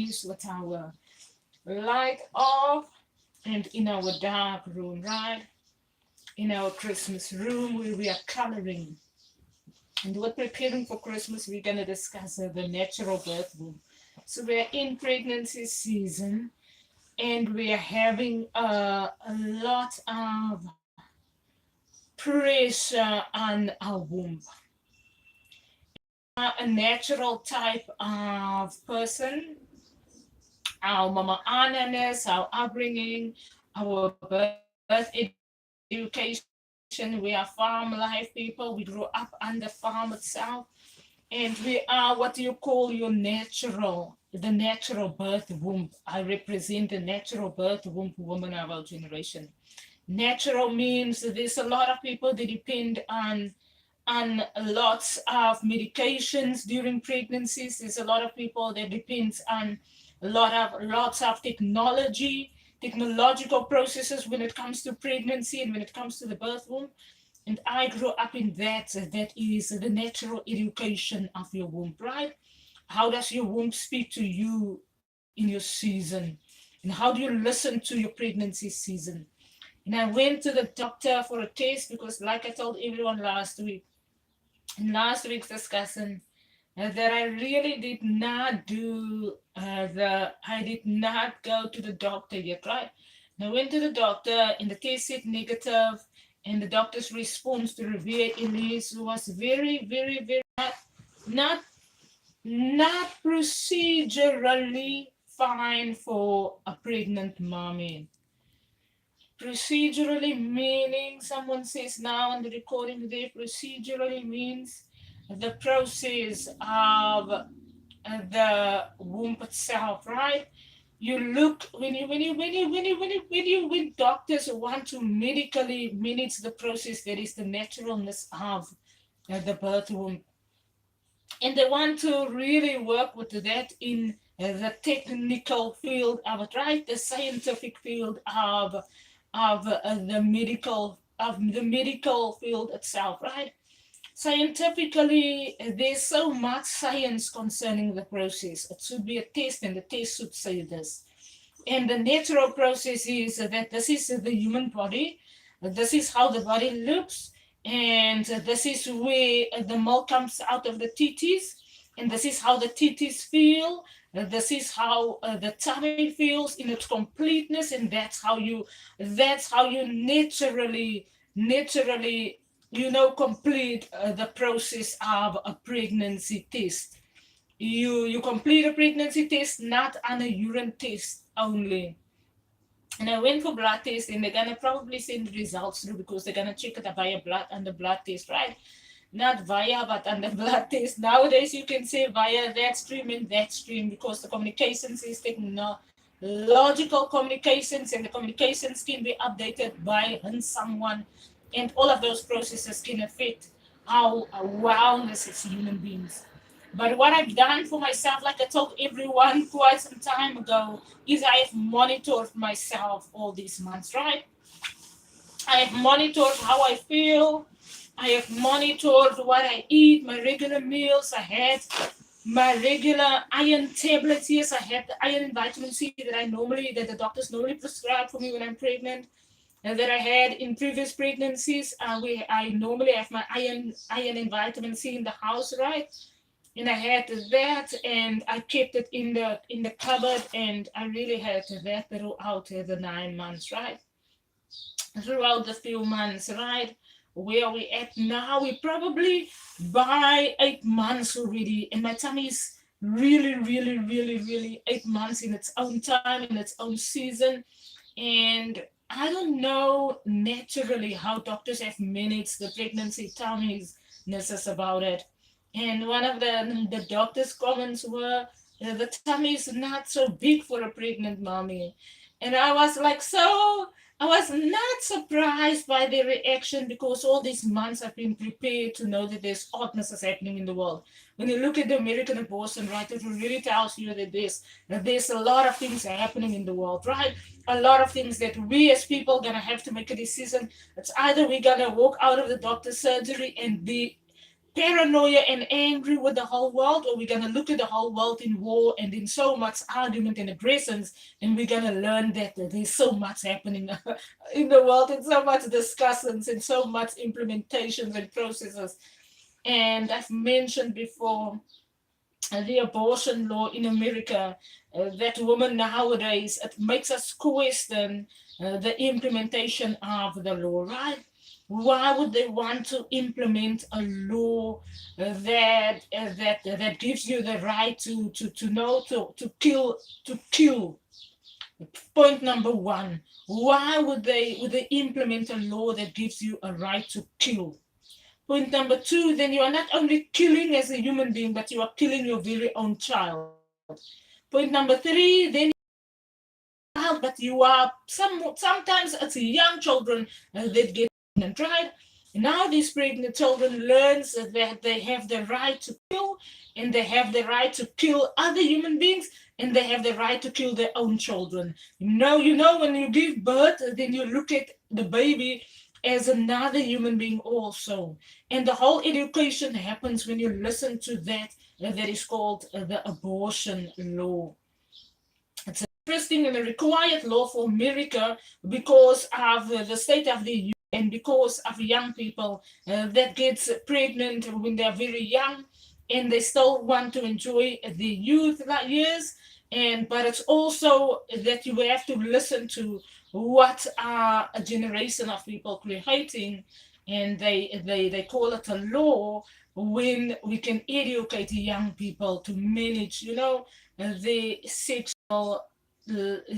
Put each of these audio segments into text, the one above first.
with our light off and in our dark room, right? In our Christmas room where we are coloring. And we're preparing for Christmas. We're going to discuss the natural birth womb. So we're in pregnancy season and we are having a lot of pressure on our womb. A natural type of person, our mama ananas, our upbringing, our birth education. We are farm life people. We grew up on the farm itself. And we are what you call your the natural birth womb. I represent the natural birth womb woman of our generation. Natural means there's a lot of people that depend on lots of medications during pregnancies. There's a lot of people that depends on lots of technological processes when it comes to pregnancy and when it comes to the birth womb. And I grew up in that. That is the natural education of your womb, right? How does your womb speak to you in your season? And how do you listen to your pregnancy season? And I went to the doctor for a test because, like I told everyone last week, in last week's discussion, that I really did not I did not go to the doctor yet, right? And I went to the doctor and the test said negative, and the doctor's response to Ribea Elise was very, very, very not not procedurally fine for a pregnant mommy. Procedurally meaning, someone says now on the recording there, procedurally means the process of the womb itself, right? You look when doctors want to medically manage the process, that is the naturalness of the birth womb, and they want to really work with that in the technical field of it, right? The scientific field of the medical field itself, right? Scientifically, there's so much science concerning the process. It should be a test, and the test should say this. And the natural process is that this is the human body, this is how the body looks, and this is where the milk comes out of the titties, and this is how the titties feel. This is how the tummy feels in its completeness, and that's how you naturally complete the process of a pregnancy test. You complete a pregnancy test not on a urine test only. And I went for blood test, and they're gonna probably send the results through because they're gonna check it via blood and the blood test, right? Not via, but on the blood test. Nowadays, you can say via that stream and that stream because the communications is technological communications, and the communications can be updated by someone, and all of those processes can affect our wellness as human beings. But what I've done for myself, like I told everyone quite some time ago, is I have monitored myself all these months, right? I have monitored how I feel. I have monitored what I eat, my regular meals. I had my regular iron tablets. Yes, I had the iron and vitamin C that the doctors normally prescribe for me when I'm pregnant, and that I had in previous pregnancies. I normally have my iron and vitamin C in the house, right? And I had that, and I kept it in the cupboard, and I really had that throughout the 9 months, right? Throughout the few months, right? Where we at now, we probably by 8 months already, and my tummy is really, really, really, really 8 months in its own time, in its own season. And I don't know naturally how doctors have managed the pregnancy tummies about it. And one of the doctor's comments were, the tummy is not so big for a pregnant mommy. And I was like, so I was not surprised by the reaction because all these months I've been prepared to know that there's oddness is happening in the world. When you look at the American abortion, right, it really tells you that there's a lot of things happening in the world, right? A lot of things that we as people gonna have to make a decision. It's either we're gonna walk out of the doctor's surgery and be paranoia and angry with the whole world, or we're going to look at the whole world in war and in so much argument and aggressions, and we're going to learn that there's so much happening in the world, and so much discussions and so much implementations and processes. And I've mentioned before the abortion law in America, that woman nowadays, it makes us question the implementation of the law, right? Why would they want to implement a law that gives you the right to know to kill? Point number one. Why would they implement a law that gives you a right to kill? Point number two, then you are not only killing as a human being, but you are killing your very own child. Point number three, then child, but you are sometimes it's young children that get pregnant, right? Now these pregnant children learns that they have the right to kill, and they have the right to kill other human beings, and they have the right to kill their own children. You know, when you give birth, then you look at the baby as another human being also. And the whole education happens when you listen to that is called the abortion law. It's interesting and a required law for America because of the state of the union and because of young people that gets pregnant when they're very young and they still want to enjoy the youth years. And but it's also that you have to listen to what are a generation of people creating, and they call it a law when we can educate young people to manage, the sexual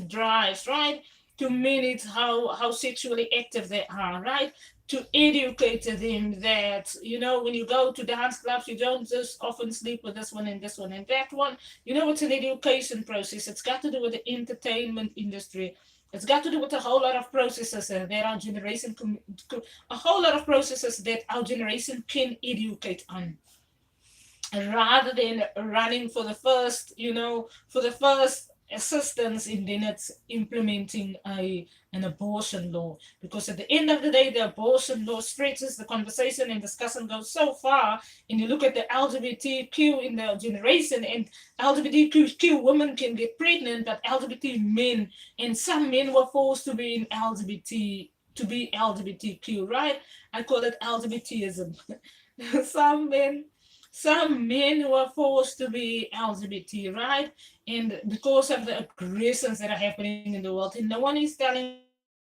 drives, right? To manage how sexually active they are, right? To educate them that, when you go to dance clubs, you don't just often sleep with this one and this one and that one. It's an education process. It's got to do with the entertainment industry. It's got to do with a whole lot of processes that our generation, a whole lot of processes that our generation can educate on, rather than running for the first assistance in then it's implementing an abortion law. Because at the end of the day, the abortion law stretches the conversation and discussion goes so far. And you look at the LGBTQ in the generation, and LGBTQ women can get pregnant, but LGBT men, and some men were forced to be in LGBTQ, right? I call it LGBTism. some men some men were forced to be LGBT, right? And because of the aggressions that are happening in the world, and no one is telling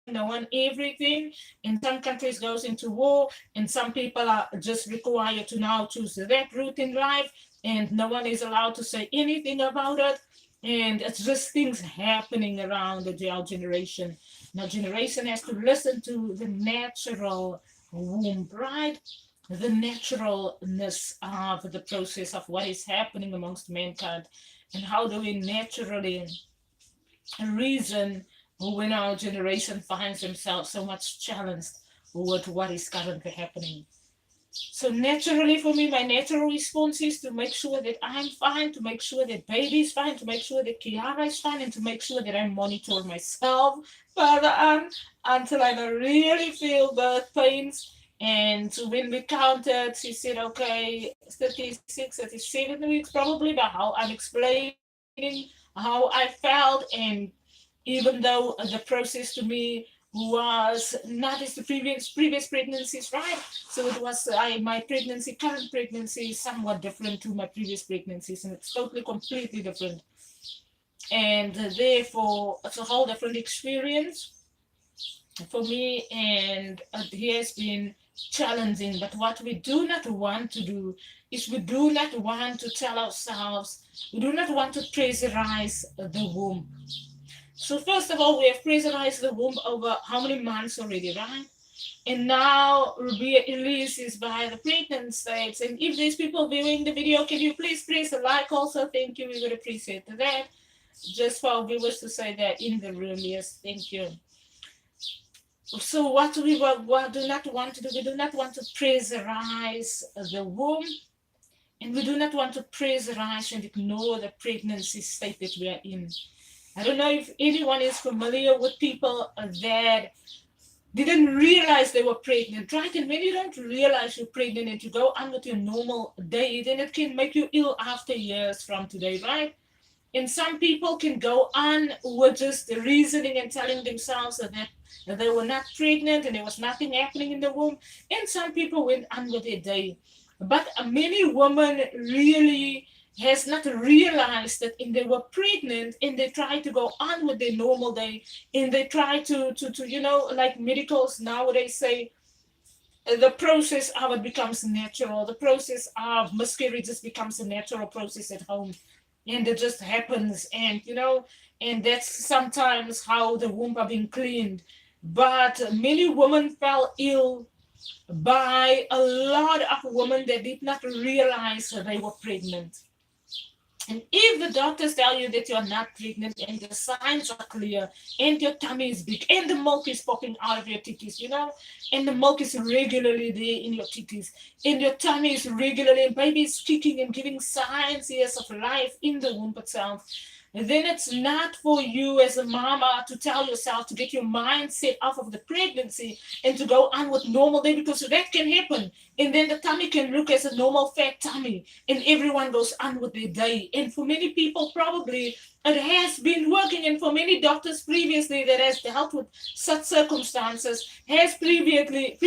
no one everything. In some countries goes into war, and some people are just required to now choose that route in life, and no one is allowed to say anything about it. And it's just things happening around our generation. Now, generation has to listen to the natural womb, right? The naturalness of the process of what is happening amongst mankind, and how do we naturally reason when our generation finds themselves so much challenged with what is currently happening. So naturally, for me, my natural response is to make sure that I'm fine, to make sure that baby is fine, to make sure that Kiara is fine, and to make sure that I monitor myself further on until I don't really feel birth pains. And when we counted, she said, okay, 36, 37 weeks probably, but how I'm explaining how I felt. And even though the process to me was not as the previous pregnancies, right? So it was my pregnancy, current pregnancy, is somewhat different to my previous pregnancies, and it's totally completely different. And therefore, it's a whole different experience for me, and it has been challenging. But what we do not want to do is we do not want to tell ourselves, we do not want to pressurize the womb. So first of all, we have pressurized the womb over how many months already, right? And now Ribea Elise is by the pregnant stage. And if there's people viewing the video, can you please press the like also? Thank you. We would appreciate that. Just for our viewers to say that in the room. Yes, thank you. So what do not want to do, we do not want to pressurize the womb, and we do not want to pressurize and ignore the pregnancy state that we are in. I don't know if anyone is familiar with people that didn't realize they were pregnant, right? And when you don't realize you're pregnant and you go on with your normal day, then it can make you ill after years from today, right? And some people can go on with just the reasoning and telling themselves that they were not pregnant and there was nothing happening in the womb. And some people went on with their day. But many women really has not realized that in they were pregnant and they try to go on with their normal day and they try to like medicals nowadays say the process of it becomes natural. The process of miscarriages becomes a natural process at home. And it just happens. And that's sometimes how the womb are being cleaned. But many women fell ill by a lot of women that did not realize that they were pregnant. And if the doctors tell you that you're not pregnant and the signs are clear and your tummy is big and the milk is popping out of your titties, and the milk is regularly there in your titties and your tummy is regularly and baby is kicking and giving signs, yes, of life in the womb itself, then it's not for you as a mama to tell yourself to get your mindset off of the pregnancy and to go on with normal day because that can happen. And then the tummy can look as a normal fat tummy and everyone goes on with their day. And for many people, probably it has been working. And for many doctors previously that has dealt with such circumstances has previously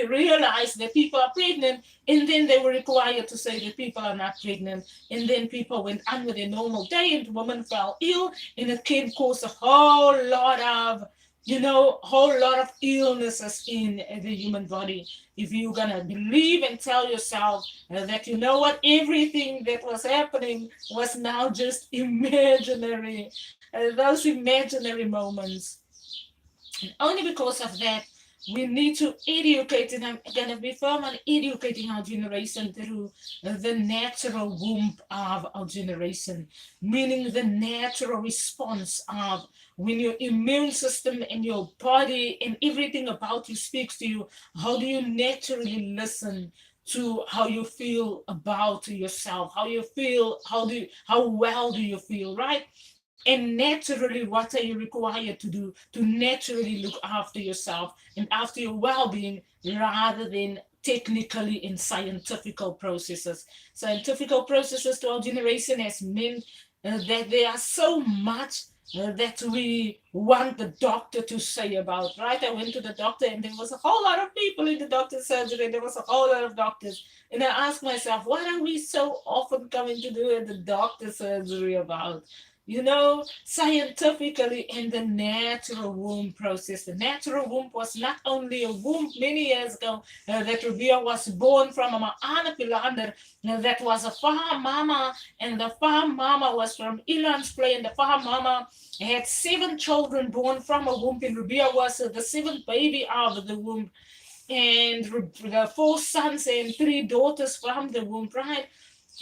realized that people are pregnant and then they were required to say that people are not pregnant. And then people went on with their normal day and the woman fell ill and it can cause a whole lot of illnesses in the human body. If you're gonna believe and tell yourself that you know what, everything that was happening was now just imaginary, those imaginary moments. And only because of that, we need to educate, and I'm going to be firm on educating our generation through the natural womb of our generation, meaning the natural response of when your immune system and your body and everything about you speaks to you, how do you naturally listen to how you feel about yourself, how you feel, how well do you feel, right? And naturally, what are you required to do to naturally look after yourself and after your well-being rather than technically in scientifical processes? Scientifical processes to our generation has meant that there are so much that we want the doctor to say about, right? I went to the doctor and there was a whole lot of people in the doctor's surgery. There was a whole lot of doctors. And I asked myself, what are we so often coming to do at the doctor's surgery about? Scientifically in the natural womb process. The natural womb was not only a womb many years ago that Ribea was born from a Anna Pilander that was a farm mama, and the farm mama was from Ilan's Play, and the farm mama had 7 children born from a womb, and Ribea was the 7th baby out of the womb, and the 4 sons and 3 daughters from the womb, right?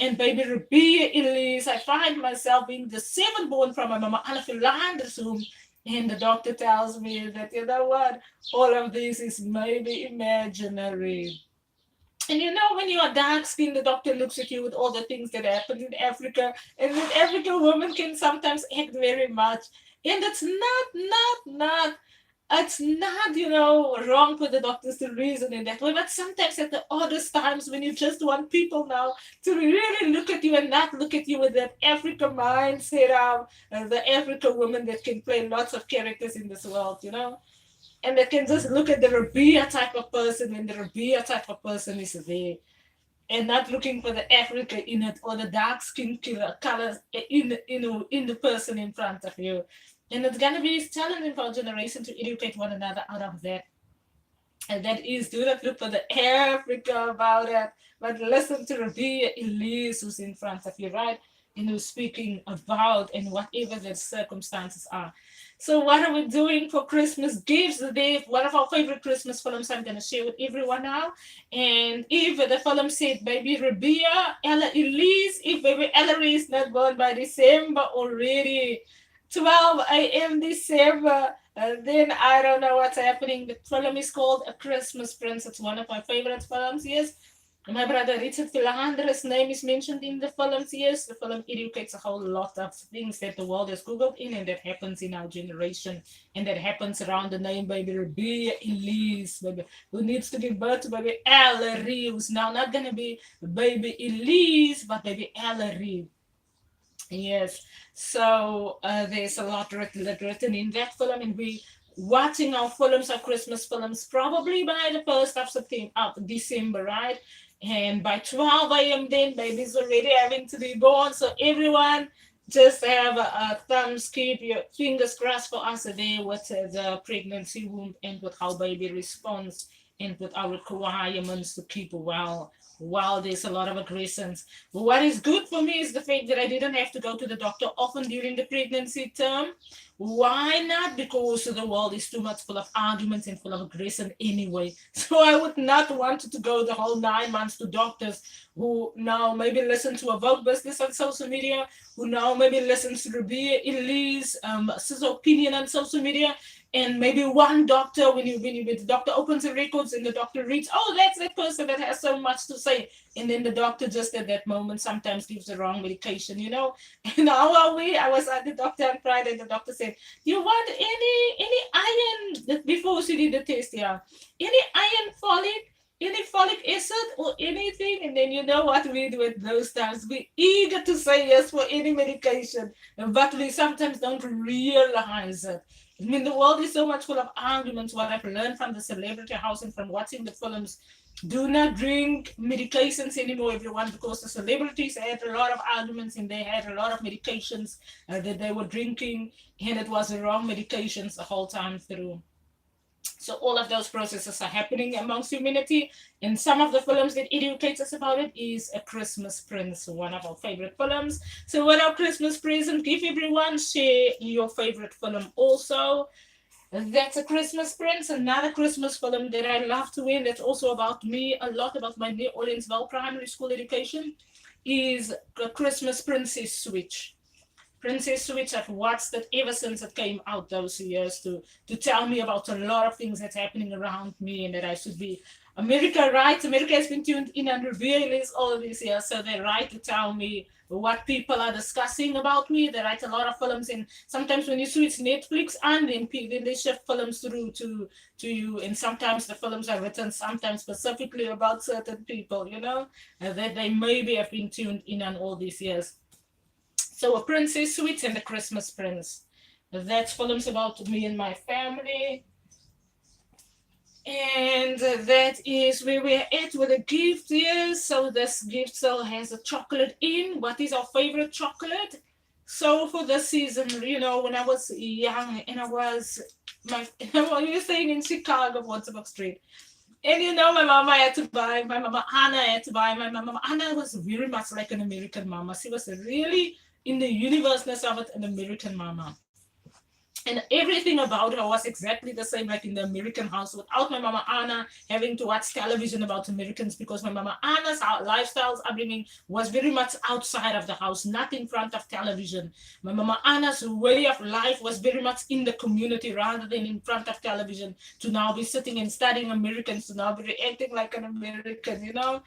And baby Ribea, Elise, I find myself being the 7th born from my mama Anna Philander's womb. And the doctor tells me that, you know what, all of this is maybe imaginary. And when you are dark skinned, the doctor looks at you with all the things that happened in Africa. And in Africa, women can sometimes act very much. And it's not it's not, wrong for the doctors to reason in that way. But sometimes at the oddest times when you just want people now to really look at you and not look at you with that Africa mindset of the African woman that can play lots of characters in this world. And they can just look at the Ribea type of person when the Ribea type of person is there. And not looking for the Africa in it or the dark skin colors in the person in front of you. And it's gonna be challenging for our generation to educate one another out of that. And that is, do not look for the Africa about it, but listen to Ribea Elise who's in front of you, right? And who's speaking about and whatever the circumstances are. So what are we doing for Christmas gifts? One of our favorite Christmas films I'm going to share with everyone now. And if the film said baby Ribea, Elise, if baby Ellery is not born by December already, 12 a.m. December, then I don't know what's happening. The film is called A Christmas Prince. It's one of my favorite films, yes. My brother Richard Philander's name is mentioned in the films. Yes, the film educates a whole lot of things that the world has Googled in and that happens in our generation and that happens around the name baby Ribea Elise, baby, who needs to give birth to baby Ellery, who's now not going to be baby Elise, but baby Ellery. Yes, so there's a lot written in that film, and we watching our films, our Christmas films, probably by the 1st of September, of December, right? And by 12 a.m., then baby's already having to be born. So everyone just have a thumbs, keep your fingers crossed for us there with the pregnancy womb and with how baby responds and with our requirements to keep well. While there's a lot of aggressions. What is good for me is the fact that I didn't have to go to the doctor often during the pregnancy term. Why not? Because the world is too much full of arguments and full of aggression anyway. So I would not want to go the whole 9 months to doctors who now maybe listen to AWOKH business on social media, who now maybe listen to Ribea, Elise, his opinion on social media, and maybe one doctor when the doctor opens the records and the doctor reads, oh, that's that person that has so much to say, and then the doctor just at that moment sometimes gives the wrong medication, you know. And how are we? I was at the doctor on Friday, and the doctor said, you want any iron before she did the test, yeah, any iron, any folic acid or anything, and then you know what we do at those times, we eager to say yes for any medication, but we sometimes don't realize it. I mean, the world is so much full of arguments. What I've learned from the celebrity house and from watching the films, do not drink medications anymore, everyone, because the celebrities had a lot of arguments and they had a lot of medications that they were drinking, and it was the wrong medications the whole time through. So all of those processes are happening amongst humanity. And some of the films that educates us about it is A Christmas Prince, one of our favorite films. So what our Christmas present, give everyone, share your favorite film also. That's A Christmas Prince, another Christmas film that I love to win. That's also about me, a lot about my New Orleansville primary school education, is A Christmas Princess Switch. Princess Switch, I've watched it ever since it came out those years to tell me about a lot of things that's happening around me and that I should be. America, right? America has been tuned in and revealing all of these years, so they write to tell me what people are discussing about me. They write a lot of films, and sometimes when you switch Netflix on, then they shift films through to you, and sometimes the films are written sometimes specifically about certain people, you know, that they maybe have been tuned in on all these years. So A Princess Switch and The Christmas Prince. That's films about me and my family. And that is where we're at with a gift here. So this gift cell has a chocolate in. What is our favorite chocolate? So for this season, you know, when I was young and I was you were staying in Chicago, Waterbuck Street. And you know, my mama had to buy, my mama Anna had to buy, my mama Anna was very much like an American mama. She was really, in the universeness of it, an American mama. And everything about her was exactly the same like in the American house, without my mama Anna having to watch television about Americans, because my mama Anna's lifestyles upbringing was very much outside of the house, not in front of television. My mama Anna's way of life was very much in the community rather than in front of television, to now be sitting and studying Americans, to now be reacting like an American, you know.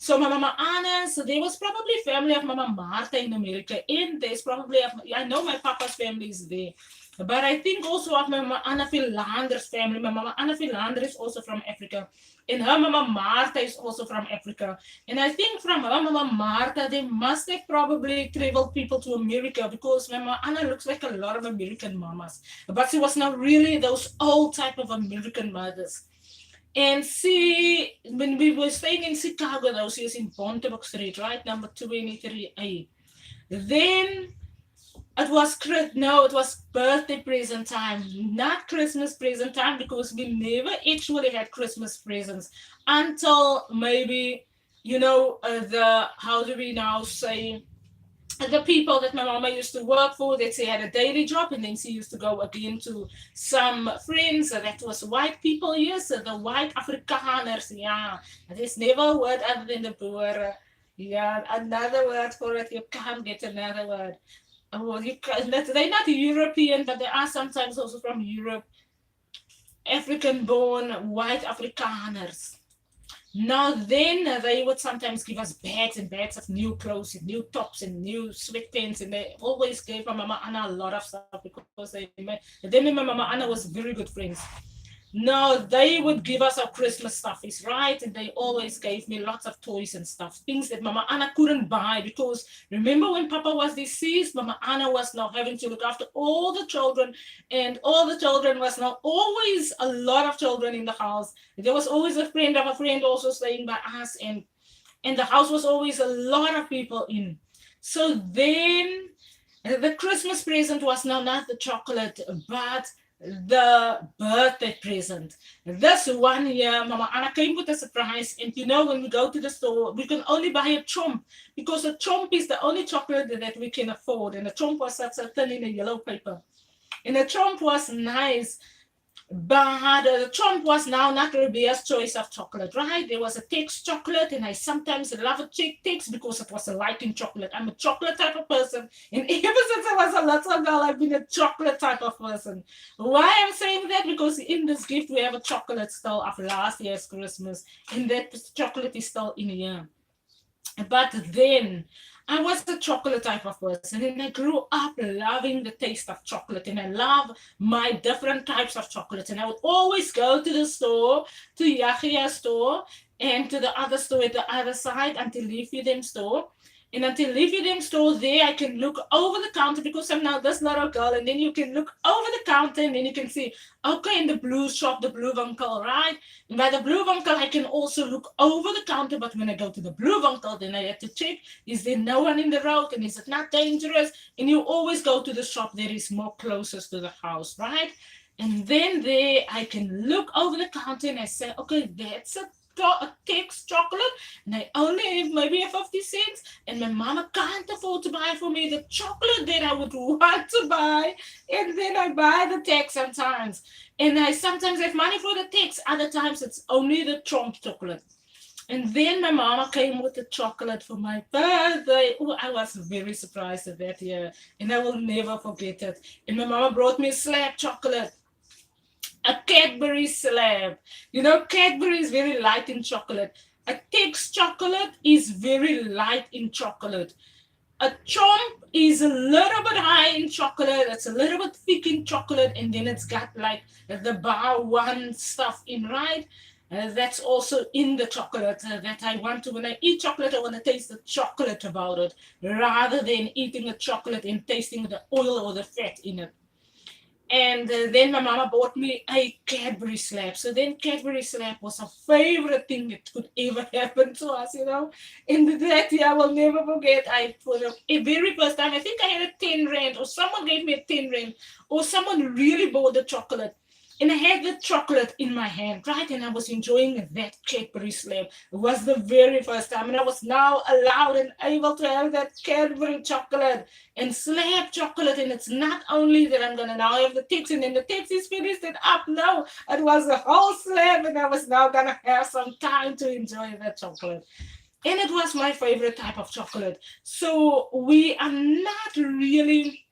So my mama Anna, so there was probably family of Mama Martha in America, and there's probably, I know my papa's family is there. But I think also of my Mama Anna Philander's family. My Mama Anna Philander is also from Africa. And her Mama Martha is also from Africa. And I think from her Mama Martha, they must have probably traveled people to America, because my Mama Anna looks like a lot of American mamas. But she was not really those old type of American mothers. And see, when we were staying in Chicago, those years in Pontiac Street, right, number 23A, then it was birthday present time, not Christmas present time, because we never actually had Christmas presents until maybe, you know, how do we now say, the people that my mama used to work for, that she had a daily job, and then she used to go again to some friends that was white people, yes, the white Afrikaners, yeah. There's never a word other than the boer. Yeah, another word for it, you can't get another word. Well, they're not European, but they are sometimes also from Europe. African-born white Afrikaners. Now then, they would sometimes give us bags and bags of new clothes and new tops and new sweatpants, and they always gave my Mama Anna a lot of stuff because them and my Mama Anna was very good friends. No, they would give us our Christmas stuffies, right? And they always gave me lots of toys and stuff, things that Mama Anna couldn't buy because remember when Papa was deceased, Mama Anna was now having to look after all the children, and all the children was now always a lot of children in the house. There was always a friend of a friend also staying by us, and the house was always a lot of people in. So then the Christmas present was now not the chocolate, but the birthday present. This one year, Mama Anna came with a surprise. And you know, when we go to the store, we can only buy a chomp because a chomp is the only chocolate that we can afford. And a chomp was such a thin in a yellow paper. And the chomp was nice. But the Trump was now not Ribea's choice of chocolate, right? There was a Tex chocolate, and I sometimes love a Tex because it was a light in chocolate. I'm a chocolate type of person, and ever since I was a little girl, I've been a chocolate type of person. Why I'm saying that? Because in this gift, we have a chocolate still of last year's Christmas, and that chocolate is still in here. But then I was a chocolate type of person, and I grew up loving the taste of chocolate, and I love my different types of chocolates. And I would always go to the store, to Yahya store, and to the other store at the other side until Leafy Them store. And until Leafy Them store, there I can look over the counter because I'm now this little girl, and then you can look over the counter, and then you can see, okay, in the blue shop, the blue uncle, right? And by the blue uncle, I can also look over the counter, but when I go to the blue uncle, then I have to check, is there no one in the road, and is it not dangerous? And you always go to the shop that is more closest to the house, right? And then there I can look over the counter and I say, okay, that's a Tex chocolate, and I only have maybe 50 cents, and my mama can't afford to buy for me the chocolate that I would want to buy, and then I buy the Tex sometimes. And I sometimes have money for the Tex, other times it's only the Trump chocolate. And then my mama came with the chocolate for my birthday. Oh, I was very surprised at that year, and I will never forget it. And my mama brought me slab chocolate, a Cadbury slab. You know, Cadbury is very light in chocolate. A Tex chocolate is very light in chocolate. A chomp is a little bit high in chocolate. It's a little bit thick in chocolate, and then it's got like the bar one stuff in, right? That's also in the chocolate that I want to. When I eat chocolate, I want to taste the chocolate about it rather than eating a chocolate and tasting the oil or the fat in it. And then my mama bought me a Cadbury slab. So then Cadbury slab was a favorite thing that could ever happen to us, you know. And that year I will never forget. I for the very first time, I think I had a 10 rand, or someone gave me a 10 rand, or someone really bought the chocolate. And I had the chocolate in my hand, right? And I was enjoying that Cadbury slab. It was the very first time. And I was now allowed and able to have that Cadbury chocolate and slab chocolate. And it's not only that I'm going to now have the Tex, and then the Tex is finished and up. No, it was a whole slab. And I was now going to have some time to enjoy that chocolate. And it was my favorite type of chocolate. So we are not really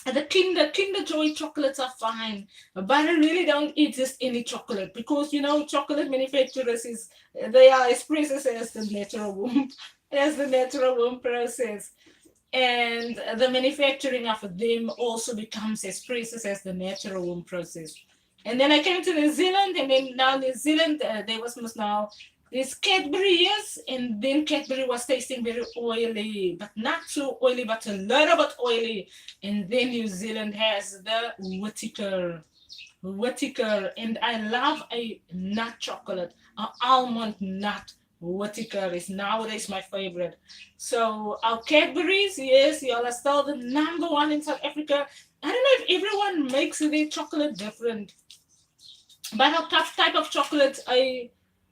the Kinder Joy chocolates are fine, but I really don't eat just any chocolate because you know chocolate manufacturers they are as processed as the natural womb process, and the manufacturing of them also becomes as processed as the natural womb process. And then I came to New Zealand, and then now New Zealand there was now this Cadbury, yes, and then Cadbury was tasting very oily, but not too oily, but a little bit oily. And then New Zealand has the Whittaker, and I love a nut chocolate, an almond nut. Whittaker is nowadays my favorite. So our Cadbury's, yes, y'all are still the number one in South Africa. I don't know if everyone makes their chocolate different, but our type of chocolate,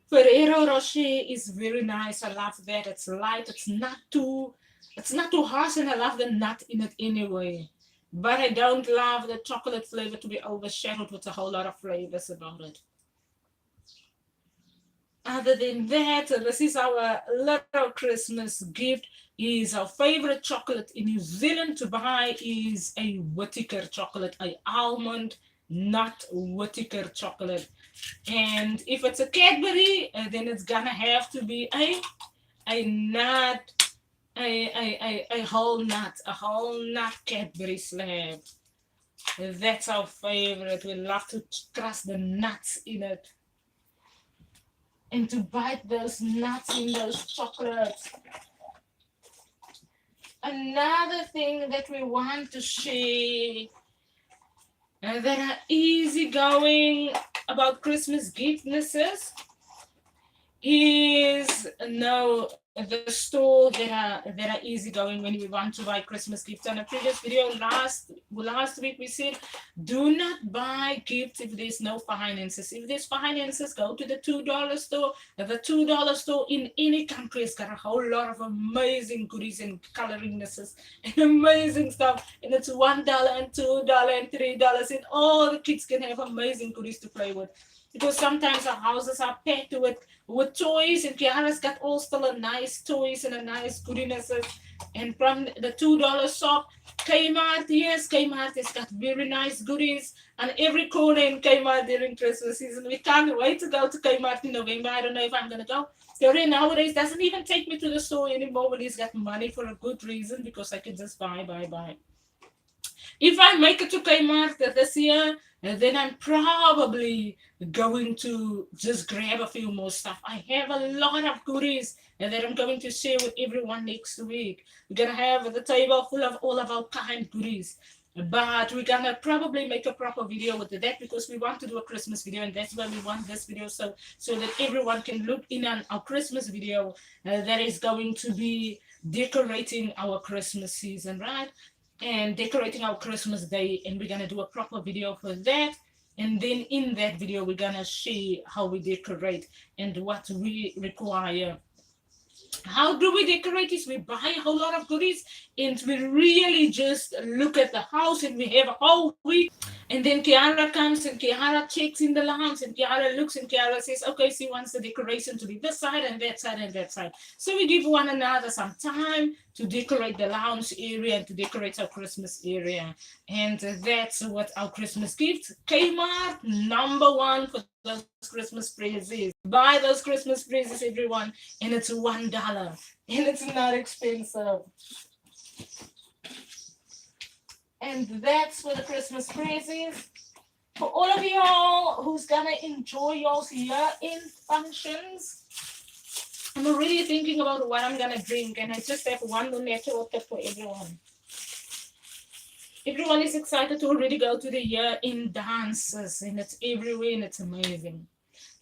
Ferrero Rocher is very nice. I love that. It's light. It's not too harsh, and I love the nut in it anyway. But I don't love the chocolate flavor to be overshadowed with a whole lot of flavors about it. Other than that, this is our little Christmas gift. Is our favorite chocolate in New Zealand to buy is a Whittaker chocolate, a almond not Whittaker chocolate. And if it's a Cadbury, then it's gonna have to be a nut, a whole nut Cadbury slab. That's our favorite. We love to crush the nuts in it and to bite those nuts in those chocolates. Another thing that we want to share that are easygoing about Christmas giftnesses is no the store that are easygoing when we want to buy Christmas gifts. On a previous video last week we said do not buy gifts if there's no finances. If there's finances, go to the $2 store. The $2 store in any country has got a whole lot of amazing goodies and coloringnesses and amazing stuff. And it's $1 and $2 and $3, and all the kids can have amazing goodies to play with. Because sometimes our houses are packed with toys, and Kiara's got all still a nice toys and a nice goodinesses. And from the $2 shop, Kmart, yes, Kmart has got very nice goodies on every corner in Kmart during Christmas season. We can't wait to go to Kmart in November. I don't know if I'm going to go. Theory nowadays doesn't even take me to the store anymore when he's got money for a good reason, because I can just buy. If I make it to Kmart this year, then I'm probably going to just grab a few more stuff. I have a lot of goodies that I'm going to share with everyone next week. We're going to have the table full of all of our kind goodies. But we're going to probably make a proper video with that, because we want to do a Christmas video, and that's why we want this video, so that everyone can look in on our Christmas video that is going to be decorating our Christmas season, right? And decorating our Christmas day, and we're gonna do a proper video for that. And then in that video, we're gonna share how we decorate and what we require. How do we decorate this? We buy a whole lot of goodies, and we really just look at the house, and we have a whole week. And then Kiara comes and Kiara checks in the lounge, and Kiara looks and Kiara says, okay, she wants the decoration to be this side and that side and that side. So we give one another some time to decorate the lounge area and to decorate our Christmas area. And that's what our Christmas gift Kmart #1 for those Christmas presents. Buy those Christmas presents, everyone, and it's $1, and it's not expensive. And that's for the Christmas presents. For all of y'all who's gonna enjoy y'all's year-end functions, I'm already thinking about what I'm gonna drink, and I just have one more natural tip for everyone. Everyone is excited to already go to the year-end dances, and it's everywhere, and it's amazing.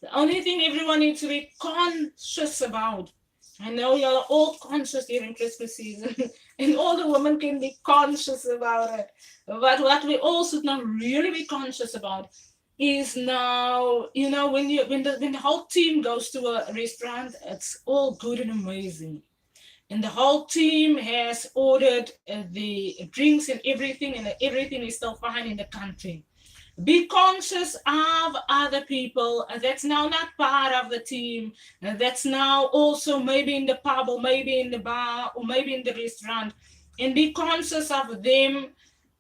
The only thing everyone needs to be conscious about, I know y'all are all conscious during Christmas season, and all the women can be conscious about it. But what we all should now really be conscious about is now, when the whole team goes to a restaurant, it's all good and amazing. And the whole team has ordered the drinks and everything is still fine in the country. Be conscious of other people that's now not part of the team, that's now also maybe in the pub or maybe in the bar or maybe in the restaurant, and be conscious of them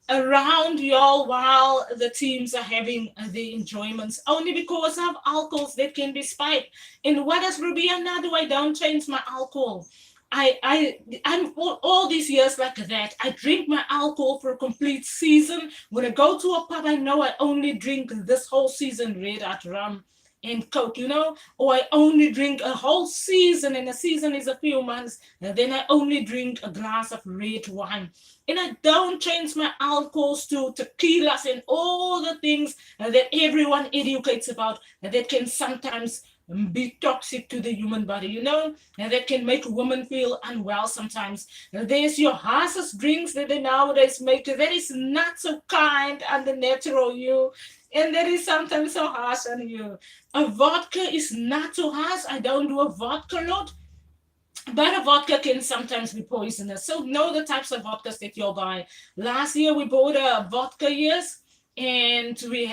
around y'all while the teams are having the enjoyments, only because of alcohols that can be spiked. And what does Ribea now do? I don't change my alcohol. I'm all these years like that. I drink my alcohol for a complete season. When I go to a pub, I know I only drink this whole season red at rum and Coke, or I only drink a whole season, and a season is a few months, and then I only drink a glass of red wine. And I don't change my alcohols to tequilas and all the things that everyone educates about that can sometimes be toxic to the human body, and that can make women feel unwell sometimes. There's your harshest drinks that they nowadays make that is not so kind on the natural you, and that is sometimes so harsh on you. A vodka is not so harsh. I don't do a vodka lot, but a vodka can sometimes be poisonous. So know the types of vodkas that you'll buy. Last year we bought a vodka, yes, and we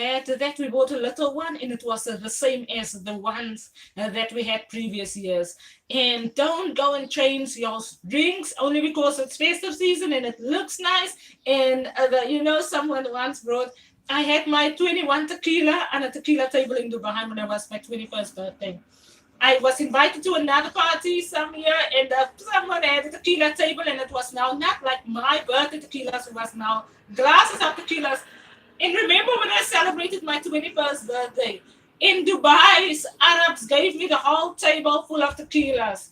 bought a little one, and it was the same as the ones that we had previous years. And don't go and change your drinks only because it's festive season and it looks nice. And someone once brought I had my 21 tequila and a tequila table in Dubai when I was my 21st birthday. I was invited to another party some year, and someone had a tequila table, and it was now not like my birthday tequilas, it was now glasses of tequilas. And remember when I celebrated my 21st birthday in Dubai, Arabs gave me the whole table full of tequilas.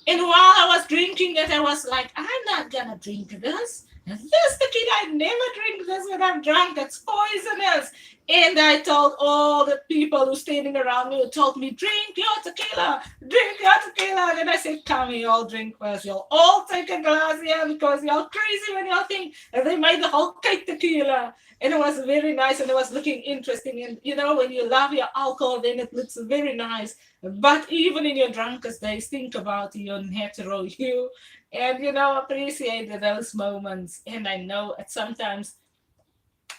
And while I was drinking it, I was like, I'm not gonna drink this. This tequila, I never drink this when I'm drunk. It's poisonous. And I told all the people who standing around me who told me, drink your tequila, drink your tequila. And then I said, come, you all drink first. You'll all take a glass here because you're crazy when you think. And they made the whole cake tequila. And it was very nice and it was looking interesting. And you know, when you love your alcohol, then it looks very nice. But even in your drunkest days, think about your hetero you and appreciate those moments. And I know it's sometimes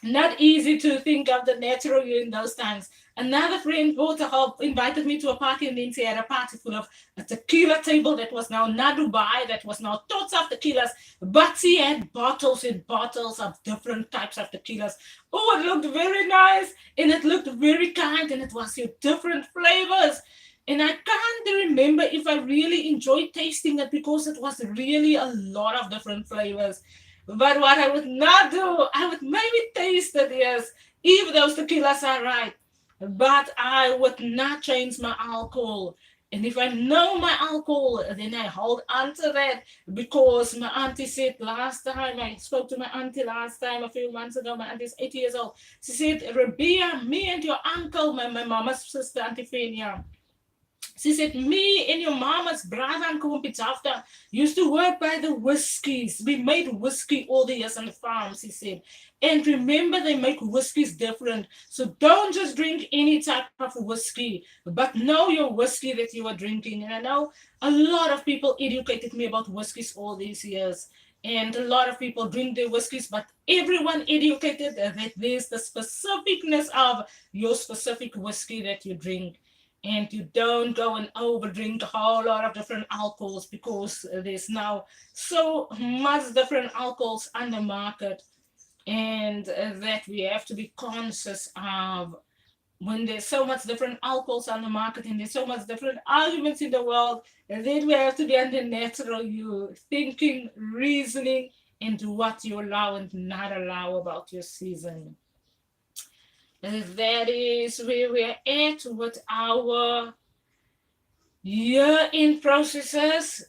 not easy to think of the natural you in those times. Another friend bought a whole, invited me to a party, and then she had a party full of a tequila table that was now not Dubai, that was now tons of tequilas, but she had bottles and bottles of different types of tequilas. Oh, it looked very nice, and it looked very kind, and it was with different flavors. And I can't remember if I really enjoyed tasting it because it was really a lot of different flavors. But what I would not do, I would maybe taste it, yes, if those tequilas are right. But I would not change my alcohol. And if I know my alcohol, then I hold on to that because my auntie said last time, I spoke to my auntie last time a few months ago, my auntie's 80 years old. She said, Ribea, me and your uncle, my mama's sister, Auntie Fenia, she said, me and your mama's brother and Kumpitsafta used to work by the whiskies. We made whiskey all the years on the farm, she said. And remember, they make whiskeys different. So don't just drink any type of whiskey, but know your whiskey that you are drinking. And I know a lot of people educated me about whiskeys all these years. And a lot of people drink their whiskeys, but everyone educated that there's the specificness of your specific whiskey that you drink, and you don't go and overdrink a whole lot of different alcohols because there's now so much different alcohols on the market, and that we have to be conscious of when there's so much different alcohols on the market and there's so much different arguments in the world. And then we have to be under natural you thinking, reasoning into what you allow and not allow about your season. And that is where we're at with our year-end processes.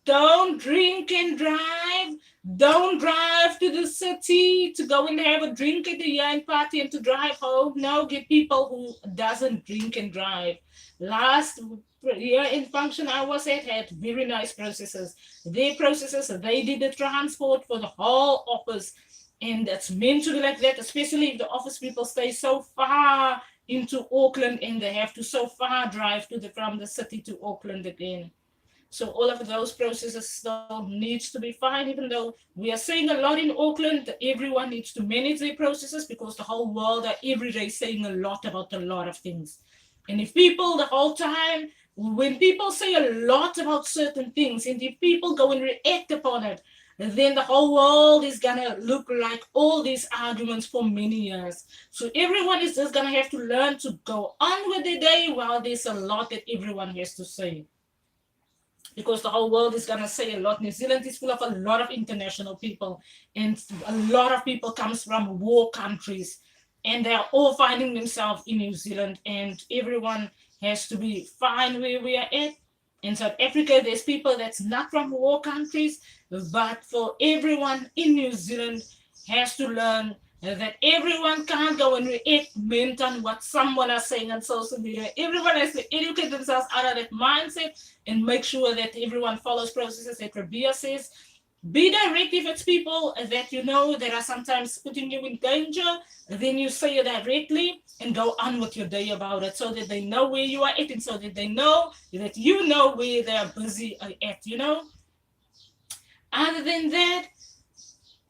Don't drink and drive. Don't drive to the city to go and have a drink at the year-end party and to drive home. No, get people who doesn't drink and drive. Last year-end function I was at had very nice processes. Their processes, they did the transport for the whole office. And that's meant to be like that, especially if the office people stay so far into Auckland and they have to so far drive from the city to Auckland again. So all of those processes still needs to be fine, even though we are saying a lot in Auckland. Everyone needs to manage their processes because the whole world are every day saying a lot about a lot of things. And if people the whole time, when people say a lot about certain things, and if people go and react upon it, then the whole world is gonna look like all these arguments for many years. So everyone is just gonna have to learn to go on with their day while there's a lot that everyone has to say, because the whole world is going to say a lot. New Zealand is full of a lot of international people, and a lot of people comes from war countries, and they're all finding themselves in New Zealand, and everyone has to be fine where we are at. In South Africa, there's people that's not from war countries, but for everyone in New Zealand has to learn that everyone can't go and react on what someone is saying on social media. Everyone has to educate themselves out of that mindset and make sure that everyone follows processes that Ribea says. Be direct if it's people that you know that are sometimes putting you in danger. Then you say it directly and go on with your day about it so that they know where you are at and so that they know that you know where they are busy at. Other than that,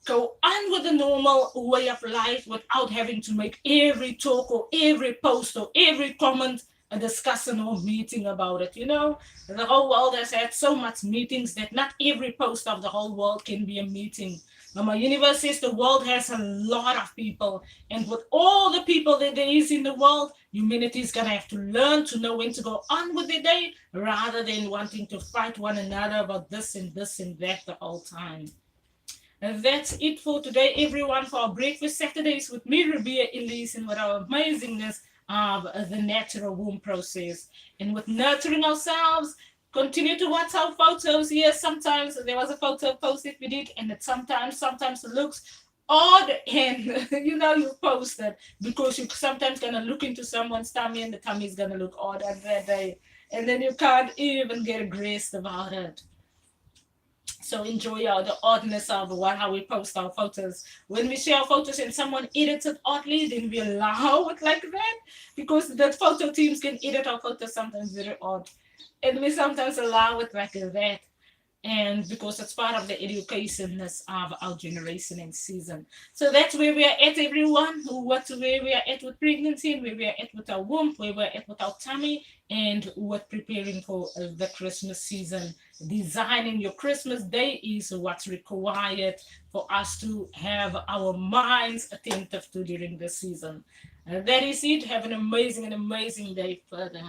go on with the normal way of life without having to make every talk or every post or every comment a discussion or meeting about it. The whole world has had so much meetings that not every post of the whole world can be a meeting. My universe says the world has a lot of people, and with all the people that there is in the world, humanity is gonna have to learn to know when to go on with the day rather than wanting to fight one another about this and that the whole time. And that's it for today, everyone, for our Breakfast Saturdays with me, Ribea, Elise, and with our amazingness of the natural womb process. And with nurturing ourselves, continue to watch our photos. Yes, sometimes there was a photo posted we did, and it sometimes it looks odd, and you post it because you sometimes gonna look into someone's tummy, and the tummy is gonna look odd at that day, and then you can't even get a grace about it. So enjoy the oddness of how we post our photos. When we share photos and someone edits it oddly, then we allow it like that because the photo teams can edit our photos sometimes very odd, and we sometimes allow it like that. And because it's part of the educationness of our generation and season. So that's where we are at, everyone. Where we are at with pregnancy, and where we are at with our womb, where we are at with our tummy, and what preparing for the Christmas season. Designing your Christmas day is what's required for us to have our minds attentive to during the season. That is it. Have an amazing day further.